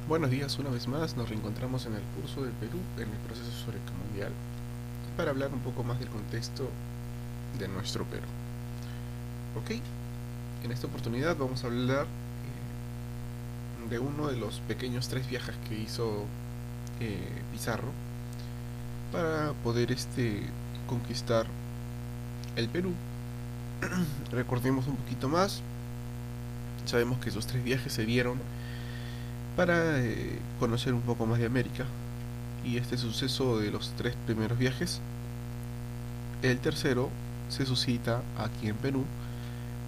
Buenos días, una vez más nos reencontramos en el curso del Perú en el proceso histórico mundial para hablar un poco más del contexto de nuestro Perú. Ok, en esta oportunidad vamos a hablar de uno de los pequeños tres viajes que hizo Pizarro para poder conquistar el Perú. Recordemos un poquito más, sabemos que esos tres viajes se dieron para conocer un poco más de América, y este suceso de los tres primeros viajes, el tercero se suscita aquí en Perú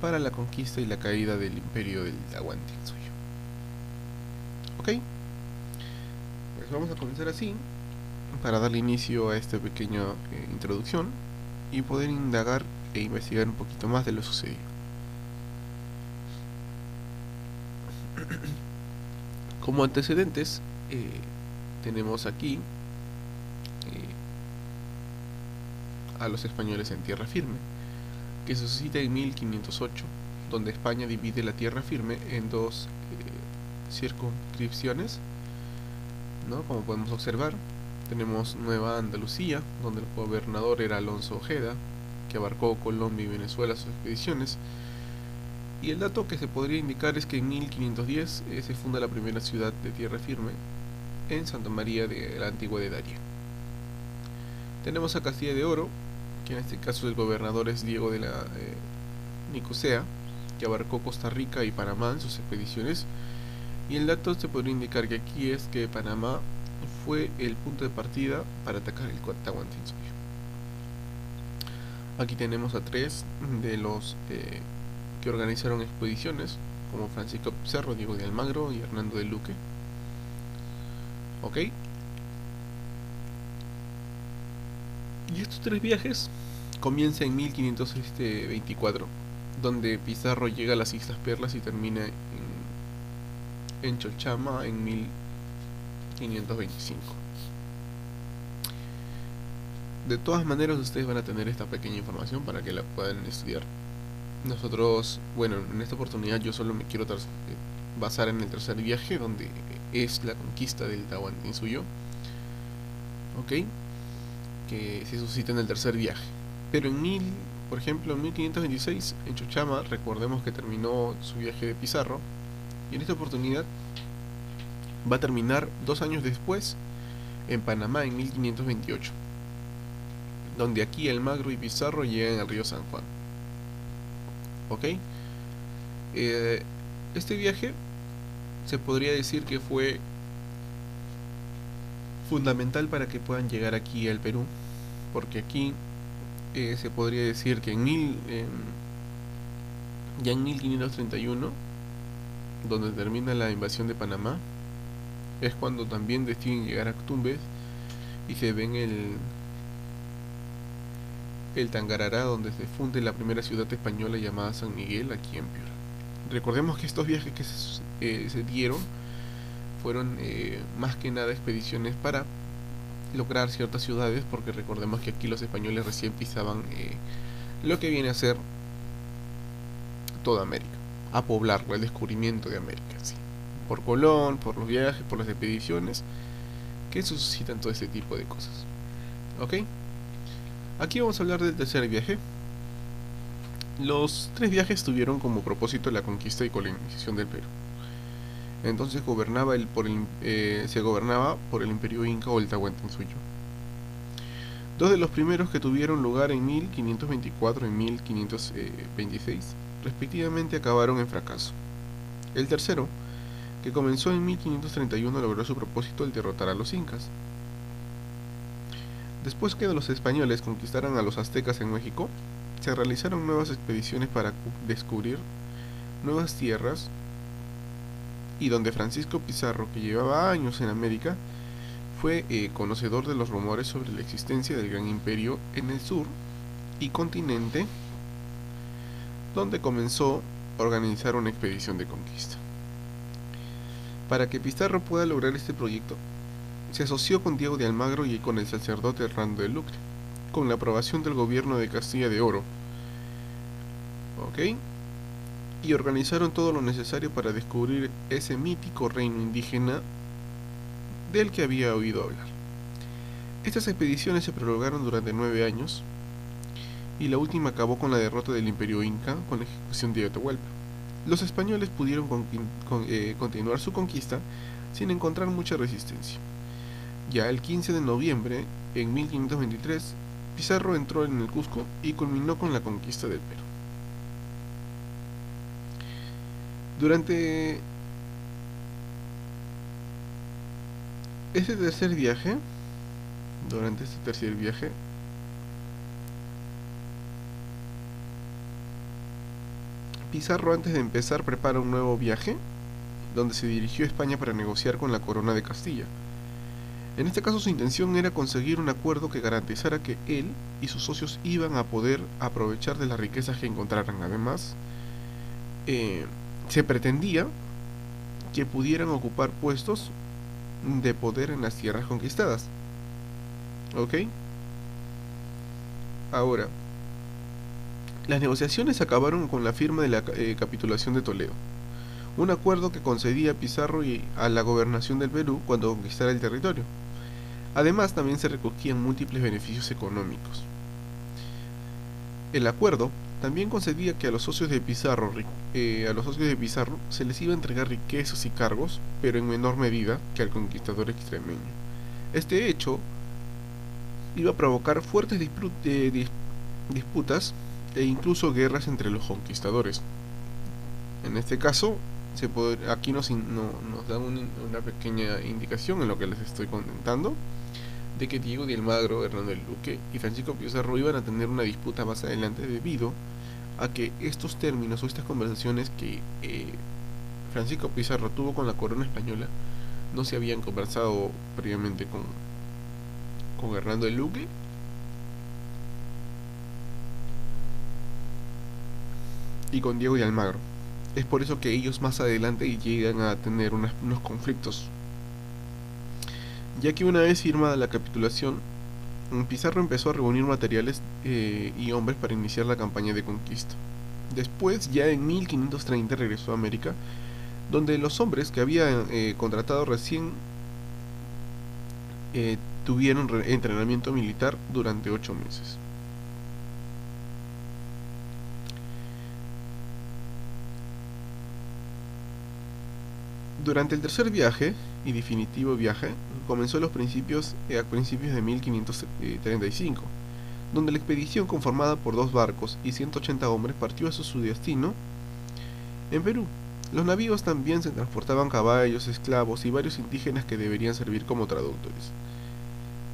para la conquista y la caída del imperio del Tahuantinsuyo. Ok, pues vamos a comenzar así para darle inicio a esta pequeña introducción y poder indagar e investigar un poquito más de lo sucedido. Como antecedentes, tenemos aquí a los españoles en tierra firme, que se suscita en 1508, donde España divide la tierra firme en dos circunscripciones, ¿no? Como podemos observar, tenemos Nueva Andalucía, donde el gobernador era Alonso Ojeda, que abarcó Colombia y Venezuela sus expediciones. Y el dato que se podría indicar es que en 1510 se funda la primera ciudad de tierra firme en Santa María de la Antigua de Daria. Tenemos a Castilla de Oro, que en este caso el gobernador es Diego de la Nicosea, que abarcó Costa Rica y Panamá en sus expediciones. Y el dato se podría indicar que aquí es que Panamá fue el punto de partida para atacar el Tahuantinsuyo. Aquí tenemos a tres de los que organizaron expediciones, como Francisco Pizarro, Diego de Almagro y Hernando de Luque. Ok. Y estos tres viajes comienzan en 1524, donde Pizarro llega a las Islas Perlas y termina en Cholchama en 1525. De todas maneras, ustedes van a tener esta pequeña información para que la puedan estudiar. Nosotros, bueno, en esta oportunidad yo solo me quiero basar en el tercer viaje, donde es la conquista del Tahuantinsuyo, ok, que se suscita en el tercer viaje. Pero por ejemplo, en 1526, en Chochama, recordemos que terminó su viaje de Pizarro, y en esta oportunidad va a terminar 2 años después en Panamá, en 1528, donde aquí Almagro y Pizarro llegan al río San Juan. Ok, este viaje se podría decir que fue fundamental para que puedan llegar aquí al Perú, porque aquí se podría decir que ya en 1531, donde termina la invasión de Panamá, es cuando también deciden llegar a Tumbes y se ven el Tangarará, donde se funde la primera ciudad española llamada San Miguel, aquí en Piura. Recordemos que estos viajes que se dieron fueron más que nada expediciones para lograr ciertas ciudades, porque recordemos que aquí los españoles recién pisaban lo que viene a ser toda América, a poblarlo, el descubrimiento de América, ¿sí? Por Colón, por los viajes, por las expediciones que suscitan todo este tipo de cosas. ¿Ok? Aquí vamos a hablar del tercer viaje. Los tres viajes tuvieron como propósito la conquista y colonización del Perú. Entonces se gobernaba por el imperio inca o el Tahuantinsuyo. Dos de los primeros, que tuvieron lugar en 1524 y 1526, respectivamente, acabaron en fracaso. El tercero, que comenzó en 1531, logró su propósito, el derrotar a los incas. Después que los españoles conquistaran a los aztecas en México, se realizaron nuevas expediciones para descubrir nuevas tierras, y donde Francisco Pizarro, que llevaba años en América, fue conocedor de los rumores sobre la existencia del gran imperio en el sur y continente, donde comenzó a organizar una expedición de conquista. Para que Pizarro pueda lograr este proyecto, se asoció con Diego de Almagro y con el sacerdote Hernando de Luque, con la aprobación del gobierno de Castilla de Oro, ¿ok? Y organizaron todo lo necesario para descubrir ese mítico reino indígena del que había oído hablar. Estas expediciones se prolongaron durante 9 años y la última acabó con la derrota del Imperio Inca con la ejecución de Atahualpa. Los españoles pudieron continuar su conquista sin encontrar mucha resistencia. Ya el 15 de noviembre, en 1523, Pizarro entró en el Cusco y culminó con la conquista del Perú. Durante este tercer viaje, Pizarro, antes de empezar, prepara un nuevo viaje donde se dirigió a España para negociar con la corona de Castilla. En este caso, su intención era conseguir un acuerdo que garantizara que él y sus socios iban a poder aprovechar de las riquezas que encontraran. Además, se pretendía que pudieran ocupar puestos de poder en las tierras conquistadas. ¿Ok? Ahora, las negociaciones acabaron con la firma de la capitulación de Toledo, un acuerdo que concedía a Pizarro y a la gobernación del Perú cuando conquistara el territorio. Además, también se recogían múltiples beneficios económicos. El acuerdo también concedía que a los socios de Pizarro se les iba a entregar riquezas y cargos, pero en menor medida que al conquistador extremeño. Este hecho iba a provocar fuertes disputas e incluso guerras entre los conquistadores. En este caso, aquí nos da una pequeña indicación en lo que les estoy comentando, de que Diego de Almagro, Hernando el Duque y Francisco Pizarro iban a tener una disputa más adelante debido a que estos términos o estas conversaciones que Francisco Pizarro tuvo con la corona española no se habían conversado previamente con Hernando el Duque y con Diego de Almagro. Es por eso que ellos más adelante llegan a tener unos conflictos, ya que una vez firmada la capitulación, Pizarro empezó a reunir materiales y hombres para iniciar la campaña de conquista. Después, ya en 1530, regresó a América, donde los hombres que había contratado recién tuvieron entrenamiento militar durante 8 meses. Durante el tercer viaje y definitivo viaje, comenzó a principios de 1535, donde la expedición, conformada por 2 barcos y 180 hombres, partió hacia su destino en Perú. Los navíos también se transportaban caballos, esclavos y varios indígenas que deberían servir como traductores.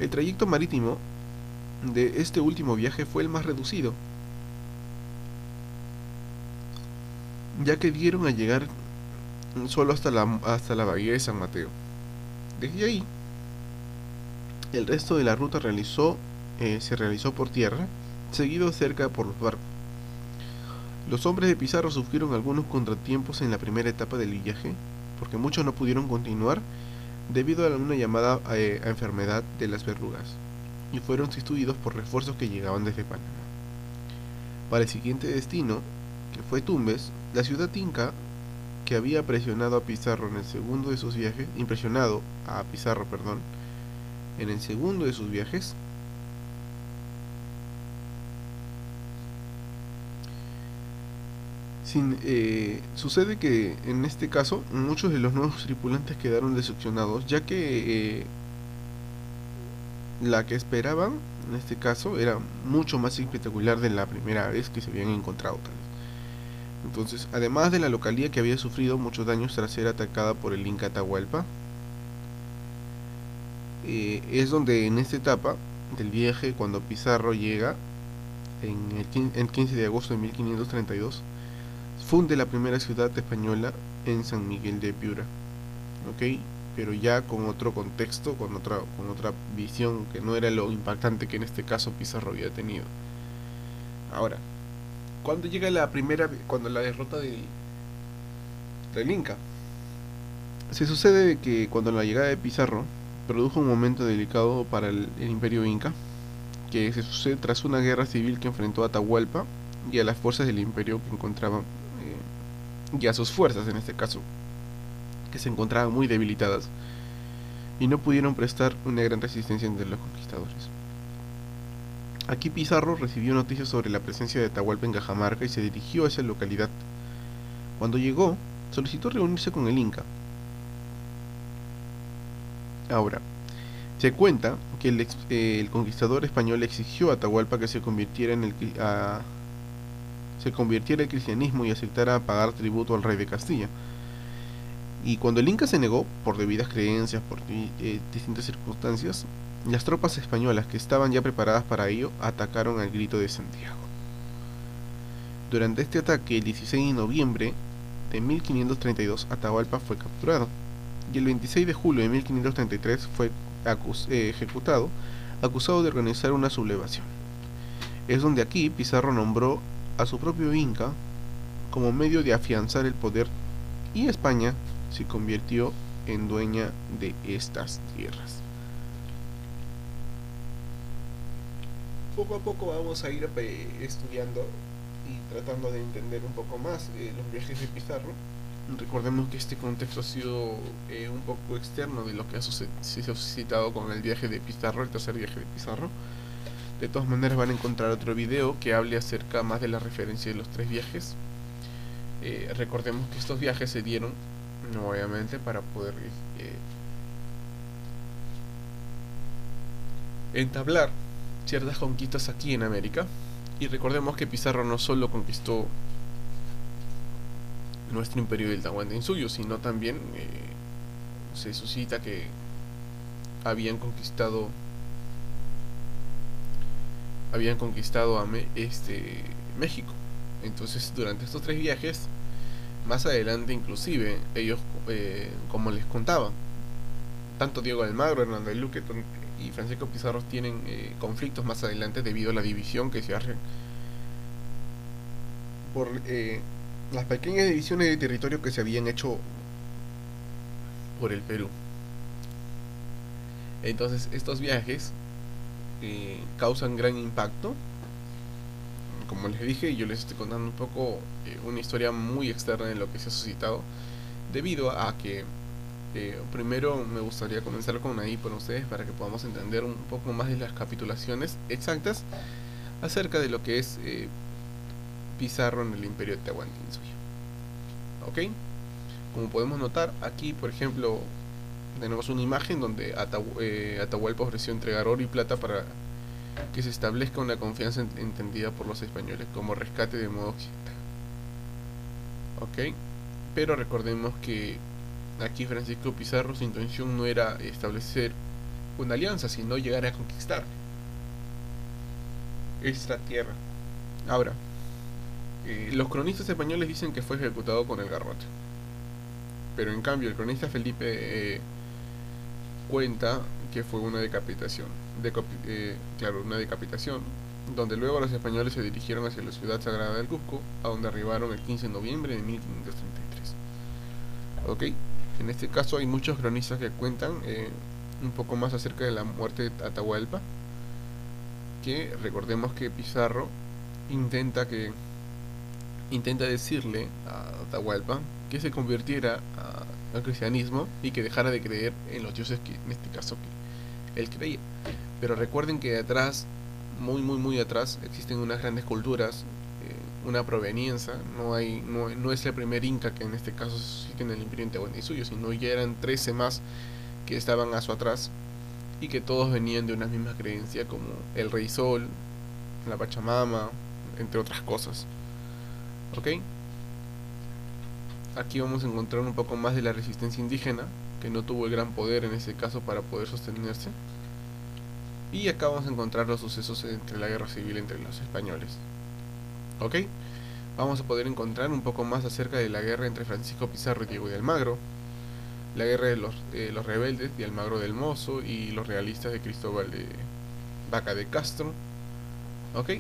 El trayecto marítimo de este último viaje fue el más reducido, ya que dieron a llegar solo hasta la bahía de San Mateo. Desde ahí, el resto de la ruta se realizó por tierra, seguido cerca por los barcos. Los hombres de Pizarro sufrieron algunos contratiempos en la primera etapa del viaje, porque muchos no pudieron continuar debido a una llamada enfermedad de las verrugas, y fueron sustituidos por refuerzos que llegaban desde Panamá. Para el siguiente destino, que fue Tumbes, la ciudad inca, que había impresionado a Pizarro en el segundo de sus viajes, sucede que en este caso muchos de los nuevos tripulantes quedaron decepcionados, ya que la que esperaban en este caso era mucho más espectacular de la primera vez que se habían encontrado. Entonces, además de la localidad que había sufrido muchos daños tras ser atacada por el Inca Atahualpa, es donde en esta etapa del viaje, cuando Pizarro llega el 15 de agosto de 1532, funde la primera ciudad española en San Miguel de Piura, ¿ok? Pero ya con otro contexto, con otra visión, que no era lo impactante que en este caso Pizarro había tenido. Ahora, cuando llega cuando la derrota del Inca, se sucede que cuando la llegada de Pizarro produjo un momento delicado para el Imperio Inca, que se sucede tras una guerra civil que enfrentó a Atahualpa y a las fuerzas del Imperio que encontraban, y a sus fuerzas en este caso, que se encontraban muy debilitadas. y no pudieron prestar una gran resistencia entre los conquistadores. Aquí Pizarro recibió noticias sobre la presencia de Atahualpa en Cajamarca y se dirigió a esa localidad. Cuando llegó, solicitó reunirse con el Inca. Ahora, se cuenta que el conquistador español exigió a Atahualpa que se convirtiera en el cristianismo y aceptara pagar tributo al rey de Castilla. Y cuando el Inca se negó, por debidas creencias, por distintas circunstancias, las tropas españolas que estaban ya preparadas para ello atacaron al grito de Santiago. Durante este ataque, el 16 de noviembre de 1532, Atahualpa fue capturado, y el 26 de julio de 1533 fue ejecutado, acusado de organizar una sublevación. Es donde aquí Pizarro nombró a su propio Inca como medio de afianzar el poder, y España se convirtió en dueña de estas tierras. Poco a poco vamos a ir estudiando y tratando de entender un poco más los viajes de Pizarro. Recordemos que este contexto ha sido un poco externo de lo que se ha suscitado con el viaje de Pizarro, el tercer viaje de Pizarro. De todas maneras van a encontrar otro video que hable acerca más de la referencia de los tres viajes. Recordemos que estos viajes se dieron obviamente para poder entablar ciertas conquistas aquí en América. Y recordemos que Pizarro no solo conquistó nuestro imperio del Tahuantinsuyo, sino también se suscita que habían conquistado México. Entonces, durante estos tres viajes, más adelante inclusive, ellos, como les contaba, tanto Diego de Almagro, Hernando de Luque y Francisco Pizarro tienen conflictos más adelante debido a la división que se hace por las pequeñas divisiones de territorio que se habían hecho por el Perú. Entonces estos viajes causan gran impacto. Como les dije, yo les estoy contando un poco una historia muy externa de lo que se ha suscitado, debido a que primero me gustaría comenzar con ahí por ustedes para que podamos entender un poco más de las capitulaciones exactas acerca de lo que es Pizarro en el imperio de Tahuantinsuyo. Ok, como podemos notar aquí, por ejemplo, tenemos una imagen donde Atahualpa ofreció entregar oro y plata para que se establezca una confianza entendida por los españoles como rescate de modo occidental. Ok, pero recordemos que aquí Francisco Pizarro, su intención no era establecer una alianza, sino llegar a conquistar esta tierra. Ahora, los cronistas españoles dicen que fue ejecutado con el garrote, pero en cambio el cronista Felipe cuenta que fue una decapitación, una decapitación, donde luego los españoles se dirigieron hacia la ciudad sagrada del Cusco, a donde arribaron el 15 de noviembre de 1533. Ok, en este caso hay muchos cronistas que cuentan un poco más acerca de la muerte de Atahualpa, que recordemos que Pizarro intenta decirle a Atahualpa que se convirtiera al cristianismo y que dejara de creer en los dioses que en este caso que él creía. Pero recuerden que atrás, muy atrás, existen unas grandes culturas, una proveniencia. No es el primer inca que en este caso se suscita en el imperio Tahuantinsuyo, sino ya eran 13 más que estaban a su atrás y que todos venían de una misma creencia, como el Rey Sol, la Pachamama, entre otras cosas. Ok, aquí vamos a encontrar un poco más de la resistencia indígena, que no tuvo el gran poder en ese caso para poder sostenerse. Y acá vamos a encontrar los sucesos entre la guerra civil entre los españoles. Ok, vamos a poder encontrar un poco más acerca de la guerra entre Francisco Pizarro y Diego de Almagro, la guerra de los rebeldes de Almagro del Mozo y los realistas de Cristóbal de Vaca de Castro. Ok,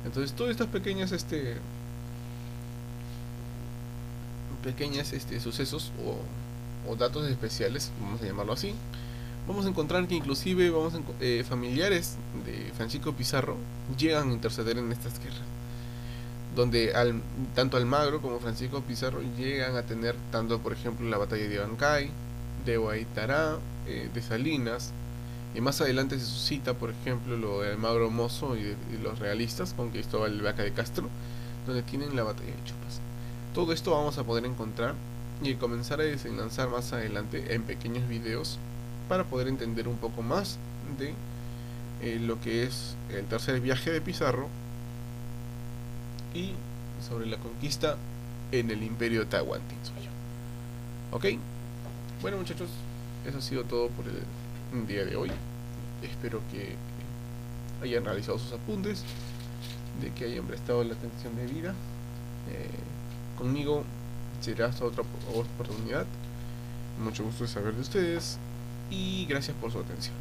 entonces todas estas pequeñas sucesos o datos especiales, vamos a llamarlo así, vamos a encontrar que inclusive familiares de Francisco Pizarro llegan a interceder en estas guerras, donde tanto Almagro como Francisco Pizarro llegan a tener tanto, por ejemplo, la batalla de Abancay, de Huaytará de Salinas, y más adelante se suscita, por ejemplo, lo de Almagro Mozo y los realistas con Cristóbal Vaca de Castro, donde tienen la batalla de Chupas. Todo esto vamos a poder encontrar y comenzar a desenlazar más adelante en pequeños videos para poder entender un poco más de lo que es el tercer viaje de Pizarro y sobre la conquista en el imperio Tahuantinsuyo. Ok, bueno muchachos, eso ha sido todo por el día de hoy. Espero que hayan realizado sus apuntes, de que hayan prestado la atención debida. Conmigo será hasta otra oportunidad. Mucho gusto de saber de ustedes y gracias por su atención.